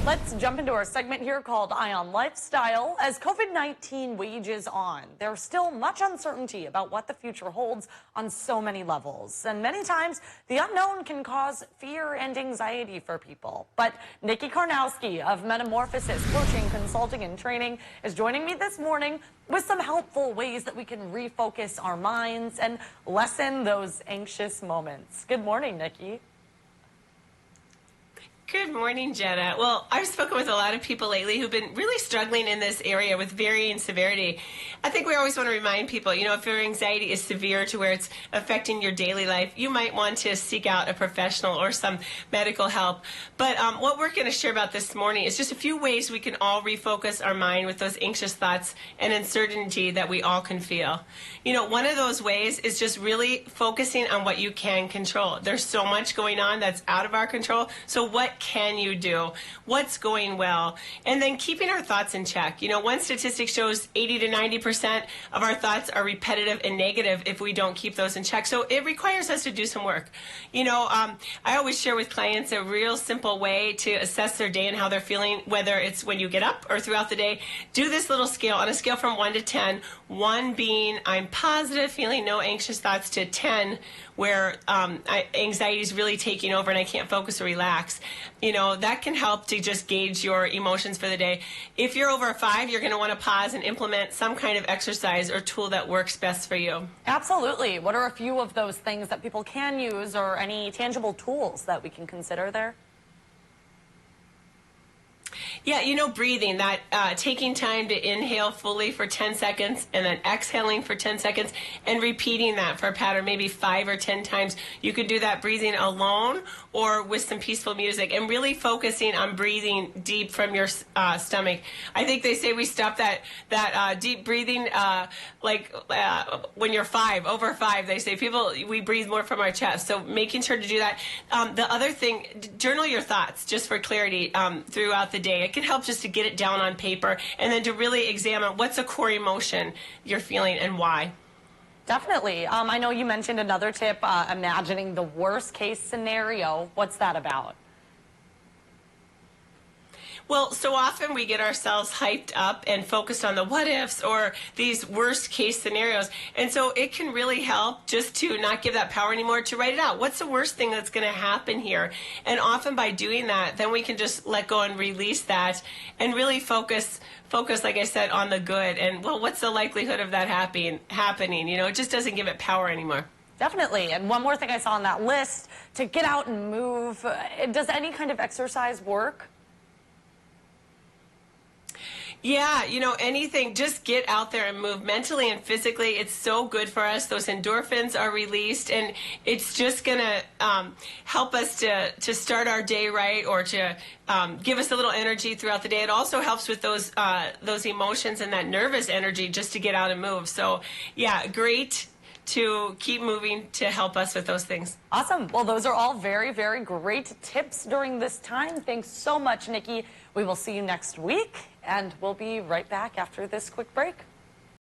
Let's jump into our segment here called Eye on Lifestyle. As COVID-19 wages on, there's still much uncertainty about what the future holds on so many levels. And many times, the unknown can cause fear and anxiety for people. But Nikki Karnowski of Metamorphosis Coaching, Consulting, and Training is joining me this morning with some helpful ways that we can refocus our minds and lessen those anxious moments. Good morning, Nikki. Good morning, Jenna. Well, I've spoken with a lot of people lately who've been really struggling in this area with varying severity. I think we always want to remind people, if your anxiety is severe to where it's affecting your daily life, you might want to seek out a professional or some medical help. But what we're going to share about this morning is just a few ways we can all refocus our mind with those anxious thoughts and uncertainty that we all can feel. One of those ways is just really focusing on what you can control. There's so much going on that's out of our control. So what can you do? What's going well? And then keeping our thoughts in check. One statistic shows 80 to 90% of our thoughts are repetitive and negative if we don't keep those in check. So it requires us to do some work. I always share with clients a real simple way to assess their day and how they're feeling, whether it's when you get up or throughout the day. Do this little scale on a scale from 1 to 10, 1 being I'm positive, feeling no anxious thoughts, to 10 where anxiety is really taking over and I can't focus or relax. That can help to just gauge your emotions for the day. If you're over a 5, you're going to want to pause and implement some kind of exercise or tool that works best for you. Absolutely. What are a few of those things that people can use, or any tangible tools that we can consider there? Yeah, breathing, that taking time to inhale fully for 10 seconds and then exhaling for 10 seconds and repeating that for a pattern, maybe 5 or 10 times. You could do that breathing alone or with some peaceful music, and really focusing on breathing deep from your stomach. I think they say we stop that deep breathing when you're 5, over 5. They say we breathe more from our chest. So making sure to do that. The other thing, journal your thoughts just for clarity throughout the day. It can help just to get it down on paper and then to really examine what's a core emotion you're feeling and why. Definitely. I know you mentioned another tip, imagining the worst case scenario. What's that about? Well, so often we get ourselves hyped up and focused on the what ifs or these worst case scenarios. And so it can really help just to not give that power anymore, to write it out. What's the worst thing that's going to happen here? And often by doing that, then we can just let go and release that and really focus, like I said, on the good. And, well, what's the likelihood of that happening? It just doesn't give it power anymore. Definitely. And one more thing I saw on that list, to get out and move. Does any kind of exercise work? Yeah, anything, just get out there and move mentally and physically. It's so good for us. Those endorphins are released, and it's just going to help us to start our day right, or to give us a little energy throughout the day. It also helps with those emotions and that nervous energy just to get out and move. So, yeah, great to keep moving to help us with those things. Awesome. Well, those are all very, very great tips during this time. Thanks so much, Nikki. We will see you next week, and we'll be right back after this quick break.